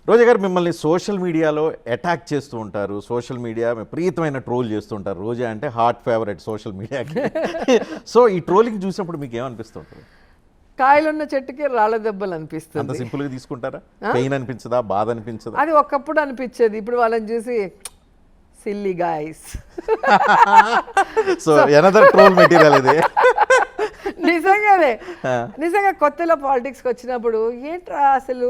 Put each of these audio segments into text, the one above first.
రోజా గారు, మిమ్మల్ని సోషల్ మీడియాలో అటాక్ చేస్తూ ఉంటారు, సోషల్ మీడియా విపరీతమైన ట్రోల్ చేస్తూ ఉంటారు. రోజా అంటే హాట్ ఫేవరెట్ సోషల్ మీడియాకి. సో ఈ ట్రోలింగ్ చూసినప్పుడు మీకు ఏమనిపిస్తుంటుంది? కాయలున్న చెట్టుకి రాళ్ళ దెబ్బలు అంత అనిపిస్తుంది. సింపుల్గా తీసుకుంటారా? పెయిన్ అనిపించదా, బాధ అనిపించదా? అది ఒకప్పుడు అనిపించేది, ఇప్పుడు వాళ్ళని చూసి silly guys. So another troll material ఇది. నిజంగా కొత్తలో పాలిటిక్స్కి వచ్చినప్పుడు ఏంట్రా అసలు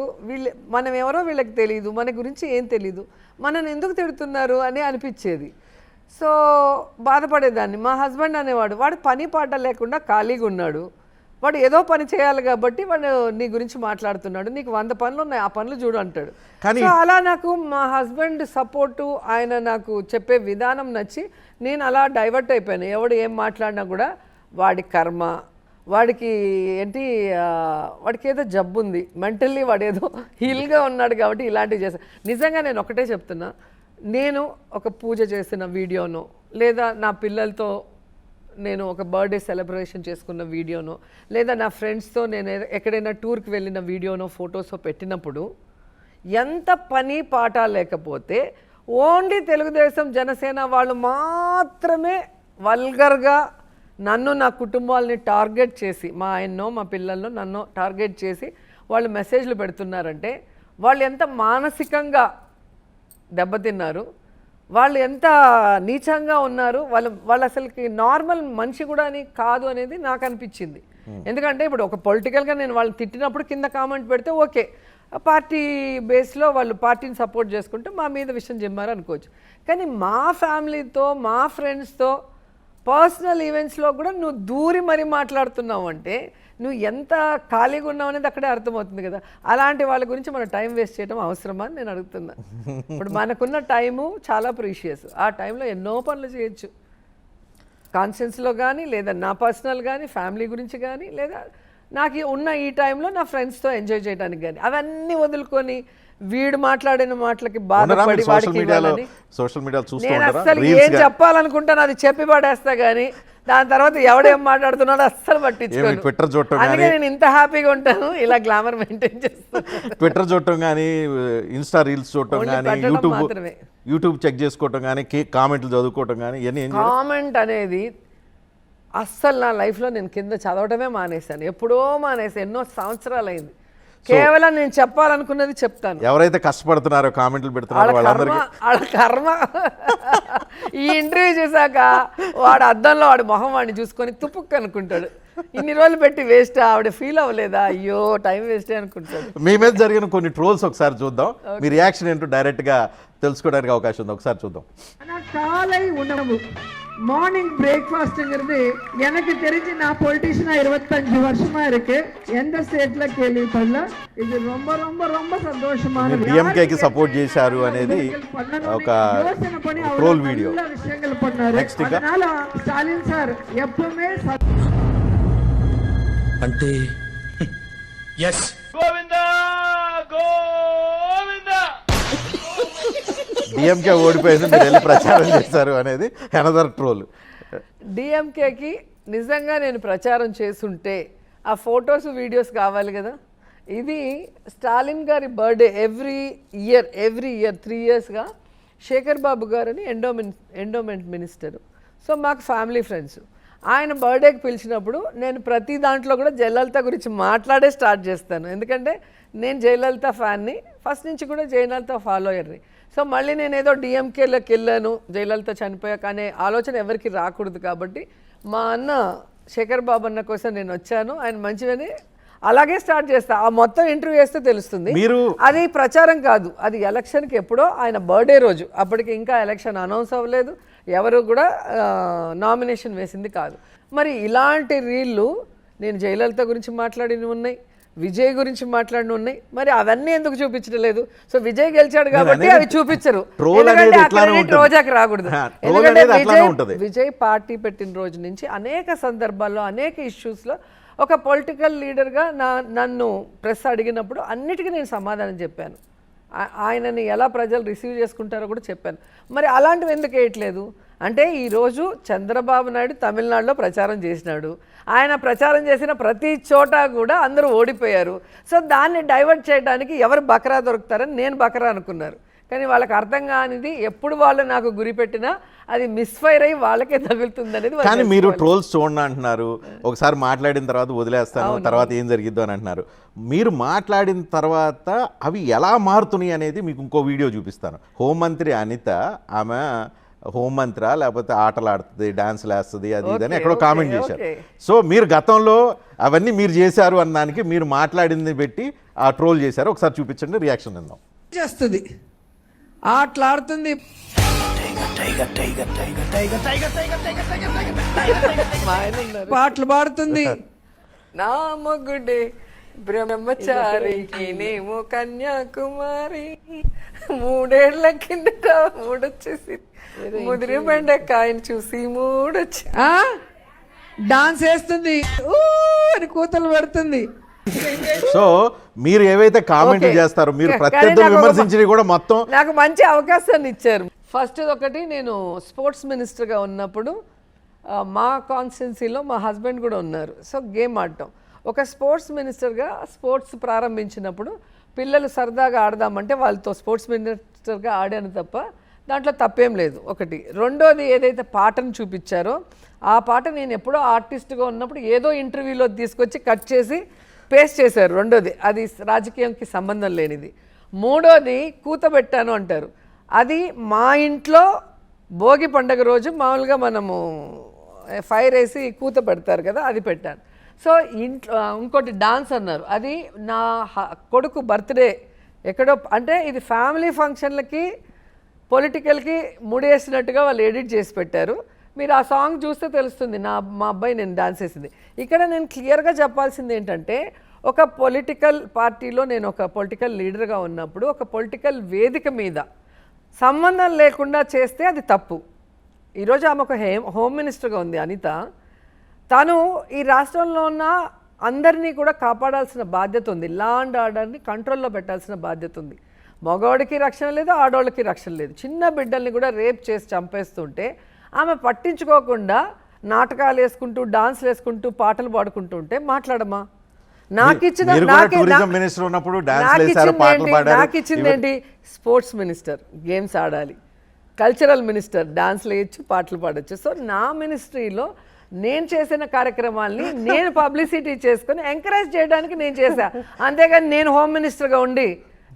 మనం ఎవరో వీళ్ళకి తెలియదు, మన గురించి ఏం తెలీదు, మనని ఎందుకు తిడుతున్నారు అని అనిపించేది. సో బాధపడేదాన్ని. మా హస్బెండ్ అనేవాడు, వాడు పని పాట లేకుండా ఖాళీగా ఉన్నాడు, వాడు ఏదో పని చేయాలి కాబట్టి వాడు నీ గురించి మాట్లాడుతున్నాడు, నీకు 100 పనులు ఉన్నాయి, ఆ పనులు చూడు అంటాడు. సో అలా నాకు మా హస్బెండ్ సపోర్టు, ఆయన నాకు చెప్పే విధానం నచ్చి నేను అలా డైవర్ట్ అయిపోయాను. ఎవడు ఏం మాట్లాడినా కూడా వాడి కర్మ, వాడికి ఏంటి, వాడికి ఏదో జబ్బు ఉంది, మెంటల్లీ వాడు ఏదో హీల్గా ఉన్నాడు కాబట్టి ఇలాంటివి చేస్తాను. నిజంగా నేను ఒకటే చెప్తున్నా, నేను ఒక పూజ చేసిన వీడియోనో లేదా నా పిల్లలతో నేను ఒక బర్త్డే సెలబ్రేషన్ చేసుకున్న వీడియోనో లేదా నా ఫ్రెండ్స్తో నేను ఎక్కడైనా టూర్కి వెళ్ళిన వీడియోనో ఫొటోసో పెట్టినప్పుడు ఎంత పని పాట లేకపోతే ఓన్లీ తెలుగుదేశం జనసేన వాళ్ళు మాత్రమే వల్గర్గా నన్ను నా కుటుంబాలని టార్గెట్ చేసి, మా ఆయన్నో మా పిల్లల్లో నన్ను టార్గెట్ చేసి వాళ్ళు మెసేజ్లు పెడుతున్నారంటే వాళ్ళు ఎంత మానసికంగా దెబ్బతిన్నారు, వాళ్ళు ఎంత నీచంగా ఉన్నారు, వాళ్ళు అసలుకి నార్మల్ మనిషి కూడా అని కాదు అనేది నాకు అనిపించింది. ఎందుకంటే ఇప్పుడు ఒక పొలిటికల్గా నేను వాళ్ళని తిట్టినప్పుడు కింద కామెంట్ పెడితే ఓకే, పార్టీ బేస్లో వాళ్ళు పార్టీని సపోర్ట్ చేసుకుంటే మా మీద విషయం చెప్పారు అనుకోవచ్చు. కానీ మా ఫ్యామిలీతో మా ఫ్రెండ్స్తో పర్సనల్ ఈవెంట్స్లో కూడా నువ్వు దూరి మరీ మాట్లాడుతున్నావు అంటే నువ్వు ఎంత ఖాళీగా ఉన్నావు అనేది అక్కడే అర్థమవుతుంది కదా. అలాంటి వాళ్ళ గురించి మనం టైం వేస్ట్ చేయడం అవసరమా అని నేను అడుగుతున్నా. ఇప్పుడు మనకున్న టైము చాలా ప్రీషియస్, ఆ టైంలో ఎన్నో పనులు చేయొచ్చు, కాన్షియన్స్లో కానీ లేదా నా పర్సనల్ కానీ ఫ్యామిలీ గురించి కానీ లేదా నాకు ఉన్న ఈ టైంలో నా ఫ్రెండ్స్తో ఎంజాయ్ చేయడానికి కానీ అవన్నీ వదులుకొని వీడు మాట్లాడిన మాటలకి బాధపడి వాడికి నేను అస్సలు ఏం చెప్పాలనుకుంటాను అది చెప్పి పడేస్తా కానీ దాని తర్వాత ఎవడేం మాట్లాడుతున్నాడో అస్సలు పట్టించుకోను. అందుకే నేను ఇంత హ్యాపీగా ఉంటాను, ఇలా గ్లామర్ మెయింటైన్ చేస్తాను. ట్విట్టర్ చూడటం కానీ, ఇన్స్టా రీల్స్ చూడటం కానీ, యూట్యూబ్ చెక్ చేసుకోవటం కానీ, కామెంట్లు చదువుకోవటం కానీ, కామెంట్ అనేది అస్సలు నా లైఫ్లో నేను కింద చదవటమే మానేశాను, ఎప్పుడో మానేసాను, ఎన్నో సంవత్సరాలు అయింది. కేవలం నేను చెప్పాలనుకున్నది చెప్తాను. ఎవరైతే కష్టపడుతున్నారో కామెంట్లు పెడుతున్నారో వాళ్ళ కర్మ. ఈ ఇంటర్వ్యూ చేశాక వాడు అద్దంలో వాడి మొహం వాడిని చూసుకొని తుప్పుక్కు అనుకుంటాడు, ఇన్ని రోజులు పెట్టి వేస్ట్, ఆవిడ ఫీల్ అవ్వలేదా, అయ్యో టైం వేస్టే అనుకుంటాడు. మీ మీద జరిగిన కొన్ని ట్రోల్స్ ఒకసారి చూద్దాం, మీ రియాక్షన్ ఏంటో డైరెక్ట్గా తెలుసుకోవడానికి అవకాశம் ఉంది, ఒకసారి చూద్దాம். காலை உணவு மார்னிங் பிரேக்ஃபாஸ்ட்ங்கிறது எனக்கு தெரிஞ்சு நான் பொலிட்டிஷியனா 25 வருஷமா இருக்கு, எந்த స్టేట్ల కేలిపల్ల. ఇది ரொம்ப ரொம்ப ரொம்ப సంతోషமான డిఎంకేకి సపోర్ట్ చేశారు అనేది ఒక ట్రోల్ వీడియో. విషయాలు పన్నారు. அதனால స్టాలిన్ సార్ எப்பவுமே అంటే yes గోవిందా గోవిందా డిఎంకే ఓడిపోయింది, మీరు వెళ్ళి ప్రచారం చేశారు అనేది అనదర్ ట్రోల్. డిఎంకేకి నిజంగా నేను ప్రచారం చేస్తుంటే ఆ ఫొటోస్ వీడియోస్ కావాలి కదా. ఇది స్టాలిన్ గారి బర్త్డే ఎవ్రీ ఇయర్ 3 ఇయర్స్గా శేఖర్ బాబు గారని ఎండోమెంట్ మినిస్టరు, సో మాకు ఫ్యామిలీ ఫ్రెండ్స్, ఆయన బర్త్డేకి పిలిచినప్పుడు నేను ప్రతి దాంట్లో కూడా జయలలిత గురించి మాట్లాడే స్టార్ట్ చేస్తాను. ఎందుకంటే నేను జయలలిత ఫ్యాన్ని, ఫస్ట్ నుంచి కూడా జయలలిత ఫాలోయర్ని. సో మళ్ళీ నేను ఏదో డిఎంకేలోకి వెళ్ళాను జయలలిత చనిపోయాక అనే ఆలోచన ఎవరికి రాకూడదు కాబట్టి మా అన్న శేఖర్ బాబు అన్న కోసం నేను వచ్చాను, ఆయన మంచివని అలాగే స్టార్ట్ చేస్తా. ఆ మొత్తం ఇంటర్వ్యూ చేస్తే తెలుస్తుంది. అది ప్రచారం కాదు, అది ఎలక్షన్కి ఎప్పుడో ఆయన బర్త్డే రోజు, అప్పటికి ఇంకా ఎలక్షన్ అనౌన్స్ అవ్వలేదు, ఎవరు కూడా నామినేషన్ వేసింది కాదు. మరి ఇలాంటి రీళ్ళు నేను జయలలిత గురించి మాట్లాడినవి ఉన్నాయి, విజయ్ గురించి మాట్లాడిన ఉన్నాయి, మరి అవన్నీ ఎందుకు చూపించడం లేదు? సో విజయ్ గెలిచాడు కాబట్టి అవి చూపించరు, ఎందుకంటే రోజాకి రాకూడదు. ఎందుకంటే విజయ్ పార్టీ పెట్టిన రోజు నుంచి అనేక సందర్భాల్లో అనేక ఇష్యూస్లో ఒక పొలిటికల్ లీడర్గా నన్ను ప్రెస్ అడిగినప్పుడు అన్నిటికీ నేను సమాధానం చెప్పాను. ఆయనని ఎలా ప్రజలు రిసీవ్ చేసుకుంటారో కూడా చెప్పాను. మరి అలాంటివి ఎందుకు వేయట్లేదు? అంటే ఈరోజు చంద్రబాబు నాయుడు తమిళనాడులో ప్రచారం చేసినాడు, ఆయన ప్రచారం చేసిన ప్రతి చోట కూడా అందరూ ఓడిపోయారు. సో దాన్ని డైవర్ట్ చేయడానికి ఎవరు బకరా దొరుకుతారని నేను బకరా అనుకున్నారు. కానీ వాళ్ళకి అర్థం కానిది, ఎప్పుడు వాళ్ళు నాకు గురి పెట్టినా అది మిస్ఫైర్ అయ్యి వాళ్ళకే తగులుతుంది అనేది. కానీ మీరు ట్రోల్స్ చూడండి అంటున్నారు, ఒకసారి మాట్లాడిన తర్వాత వదిలేస్తాను, తర్వాత ఏం జరిగిద్దో అని అంటున్నారు. మీరు మాట్లాడిన తర్వాత అవి ఎలా మారుతున్నాయి అనేది మీకు ఇంకో వీడియో చూపిస్తాను. హోంమంత్రి అనిత, ఆమె హోంమంత్రి లేకపోతే ఆటలు ఆడుతుంది, డాన్స్లు వేస్తుంది, అది ఇదని ఎక్కడో కామెంట్ చేశారు. సో మీరు గతంలో అవన్నీ మీరు చేశారు అన్నానికి మీరు మాట్లాడింది పెట్టి ఆ ట్రోల్ చేశారు. ఒకసారి చూపించండి, రియాక్షన్ ఇద్దాం. చేస్తుంది, ఆటలాడుతుంది, పాటలు పాడుతుంది. నా మొగ్గుడే బ్రహ్మచారికి నేమో కన్యాకుమారి, 3 ఏళ్ల కిందట మూడొచ్చేసి ముదిరి బెండకాయని చూసి మూడొచ్చి డాన్స్ వేస్తుంది, ఊ అని కూతలు పడుతుంది. సో మీరు ఏవైతే కామెంట్ చేస్తారో, మీరు ప్రత్యర్థులు విమర్శించినవి కూడా మొత్తం నాకు మంచి అవకాశాన్ని ఇచ్చారు. ఫస్ట్ ఒకటి, నేను స్పోర్ట్స్ మినిస్టర్గా ఉన్నప్పుడు మా కాన్స్టిట్యున్సీలో మా హస్బెండ్ కూడా ఉన్నారు. సో గేమ్ ఆడటం, ఒక స్పోర్ట్స్ మినిస్టర్గా స్పోర్ట్స్ ప్రారంభించినప్పుడు పిల్లలు సరదాగా ఆడదామంటే వాళ్ళతో స్పోర్ట్స్ మినిస్టర్గా ఆడాను తప్ప దాంట్లో తప్పేం లేదు. ఒకటి. రెండోది, ఏదైతే పాటను చూపించారో ఆ పాట నేను ఎప్పుడో ఆర్టిస్ట్గా ఉన్నప్పుడు ఏదో ఇంటర్వ్యూలో తీసుకొచ్చి కట్ చేసి పేస్ట్ చేశారు. రెండోది, అది రాజకీయంకి సంబంధం లేనిది. మూడోది, కూతబెట్టాను అంటారు. అది మా ఇంట్లో భోగి పండగ రోజు మామూలుగా మనము ఫైర్ వేసి కూత పెడతారు కదా, అది పెట్టాను. సో ఇంట్లో ఇంకోటి డాన్స్ అన్నారు, అది నా కొడుకు బర్త్డే ఎక్కడో, అంటే ఇది ఫ్యామిలీ ఫంక్షన్లకి పొలిటికల్కి ముడేసినట్టుగా వాళ్ళు ఎడిట్ చేసి పెట్టారు. మీరు ఆ సాంగ్ చూస్తే తెలుస్తుంది మా అబ్బాయి నేను డాన్స్ వేసింది. ఇక్కడ నేను క్లియర్గా చెప్పాల్సింది ఏంటంటే, ఒక పొలిటికల్ పార్టీలో నేను ఒక పొలిటికల్ లీడర్గా ఉన్నప్పుడు ఒక పొలిటికల్ వేదిక మీద సంబంధం లేకుండా చేస్తే అది తప్పు. ఈరోజు ఆమె ఒక హోమ్ మినిస్టర్గా ఉంది అనిత. తను ఈ రాష్ట్రంలో ఉన్న అందరినీ కూడా కాపాడాల్సిన బాధ్యత ఉంది, లా అండ్ ఆర్డర్ని కంట్రోల్లో పెట్టాల్సిన బాధ్యత ఉంది. మగవాడికి రక్షణ లేదు, ఆడవాళ్ళకి రక్షణ లేదు. చిన్న బిడ్డల్ని కూడా రేప్ చేసి చంపేస్తుంటే ఆమె పట్టించుకోకుండా నాటకాలు వేసుకుంటూ, డాన్స్లు వేసుకుంటూ, పాటలు పాడుకుంటూ ఉంటే మాట్లాడమా? నాకు ఇచ్చింది ఏంటి? స్పోర్ట్స్ మినిస్టర్, గేమ్స్ ఆడాలి. కల్చరల్ మినిస్టర్, డాన్స్లు వేయచ్చు, పాటలు పాడచ్చు. సో నా మినిస్ట్రీలో నేను చేసిన కార్యక్రమాల్ని నేను పబ్లిసిటీ చేసుకొని ఎంకరేజ్ చేయడానికి నేను చేశా. అంతేగాని నేను హోమ్ మినిస్టర్గా ఉండి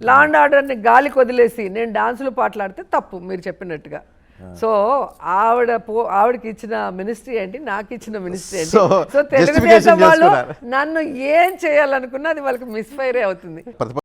లా అండ్ ఆర్డర్ని గాలికి వదిలేసి నేను డాన్సులు పాటలాడితే తప్పు మీరు చెప్పినట్టుగా. సో ఆవిడకి ఇచ్చిన మినిస్ట్రీ ఏంటి, నాకు ఇచ్చిన మినిస్ట్రీ ఏంటి? సో తెలుగుదేశం వాళ్ళు నన్ను ఏం చేయాలనుకున్నా అది వాళ్ళకి మిస్ఫైరే అవుతుంది.